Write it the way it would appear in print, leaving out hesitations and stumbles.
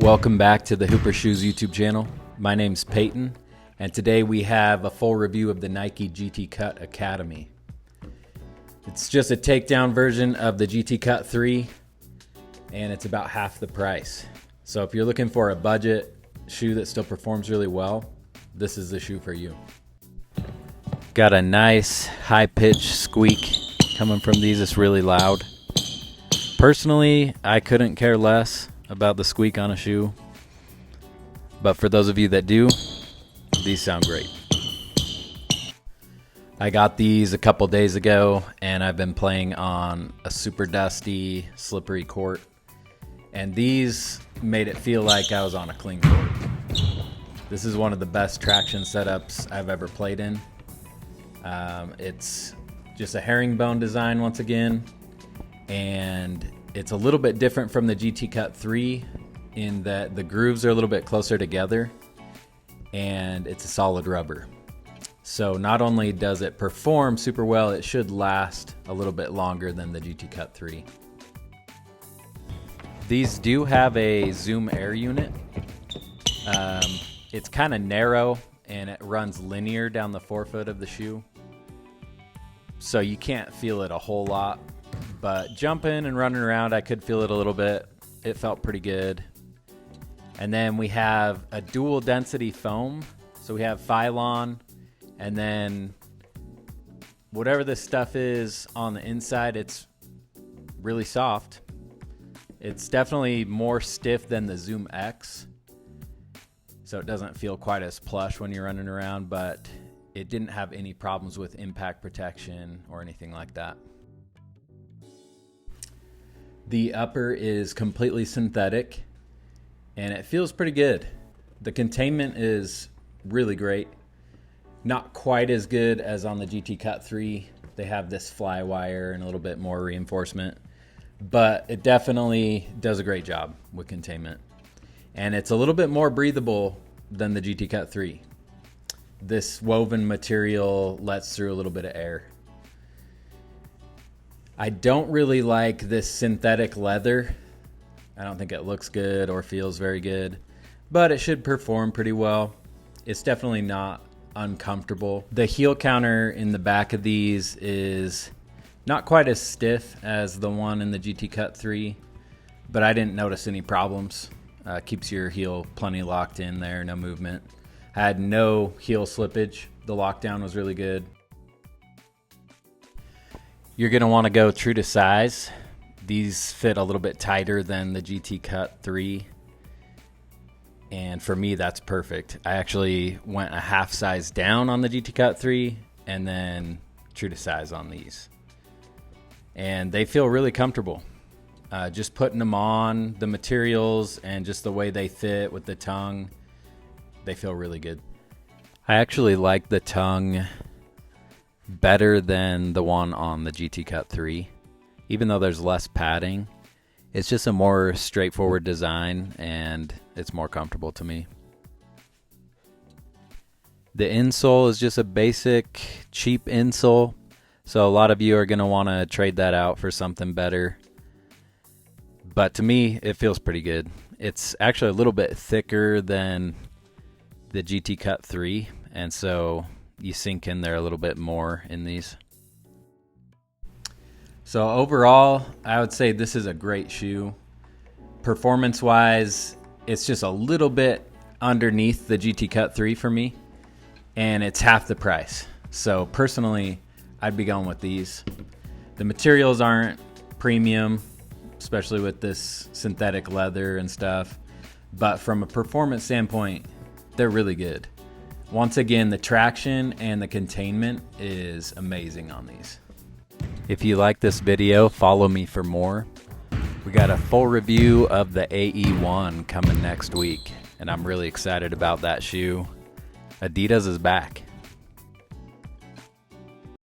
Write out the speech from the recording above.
Welcome back to the Hooper Shoes YouTube channel. My name's Peyton, and today we have a full review of the Nike GT Cut Academy. It's just a takedown version of the GT Cut 3, and it's about half the price. So if you're looking for a budget shoe that still performs really well, this is the shoe for you. Got a nice high-pitched squeak coming from these. It's really loud. Personally, I couldn't care less about the squeak on a shoe, but for those of you that do, these sound great. I got these a couple days ago, and I've been playing on a super dusty, slippery court, and these made it feel like I was on a clean court. This is one of the best traction setups I've ever played in. It's just a herringbone design once again, and it's a little bit different from the GT Cut 3 in that the grooves are a little bit closer together, and it's a solid rubber. So not only does it perform super well, it should last a little bit longer than the GT Cut 3. These do have a Zoom Air unit. It's kind of narrow and it runs linear down the forefoot of the shoe, so you can't feel it a whole lot. But jumping and running around, I could feel it a little bit. It felt pretty good. And then we have a dual density foam. So we have Phylon, and then whatever this stuff is on the inside, it's really soft. It's definitely more stiff than the Zoom X, so it doesn't feel quite as plush when you're running around, but it didn't have any problems with impact protection or anything like that. The upper is completely synthetic, and it feels pretty good. The containment is really great. Not quite as good as on the GT Cut 3. They have this fly wire and a little bit more reinforcement, but it definitely does a great job with containment. And it's a little bit more breathable than the GT Cut 3. This woven material lets through a little bit of air. I don't really like this synthetic leather. I don't think it looks good or feels very good, but it should perform pretty well. It's definitely not uncomfortable. The heel counter in the back of these is not quite as stiff as the one in the GT Cut 3, but I didn't notice any problems. Keeps your heel plenty locked in there, no movement. I had no heel slippage. The lockdown was really good. You're going to want to go true to size. These fit a little bit tighter than the GT Cut 3. And for me, that's perfect. I actually went a half size down on the GT Cut 3 and then true to size on these. And they feel really comfortable. Just putting them on, the materials and just the way they fit with the tongue, they feel really good. I actually like the tongue better than the one on the GT Cut 3. Even though there's less padding, it's just a more straightforward design and it's more comfortable to me. The insole is just a basic, cheap insole, so a lot of you are going to want to trade that out for something better. But to me, it feels pretty good. It's actually a little bit thicker than the GT Cut 3, and so you sink in there a little bit more in these. So overall, I would say this is a great shoe. Performance wise, it's just a little bit underneath the GT Cut 3 for me, and it's half the price. So personally, I'd be going with these. The materials aren't premium, especially with this synthetic leather and stuff, but from a performance standpoint, they're really good. Once again, the traction and the containment is amazing on these. If you like this video, follow me for more. We got a full review of the AE1 coming next week, and I'm really excited about that shoe. Adidas is back.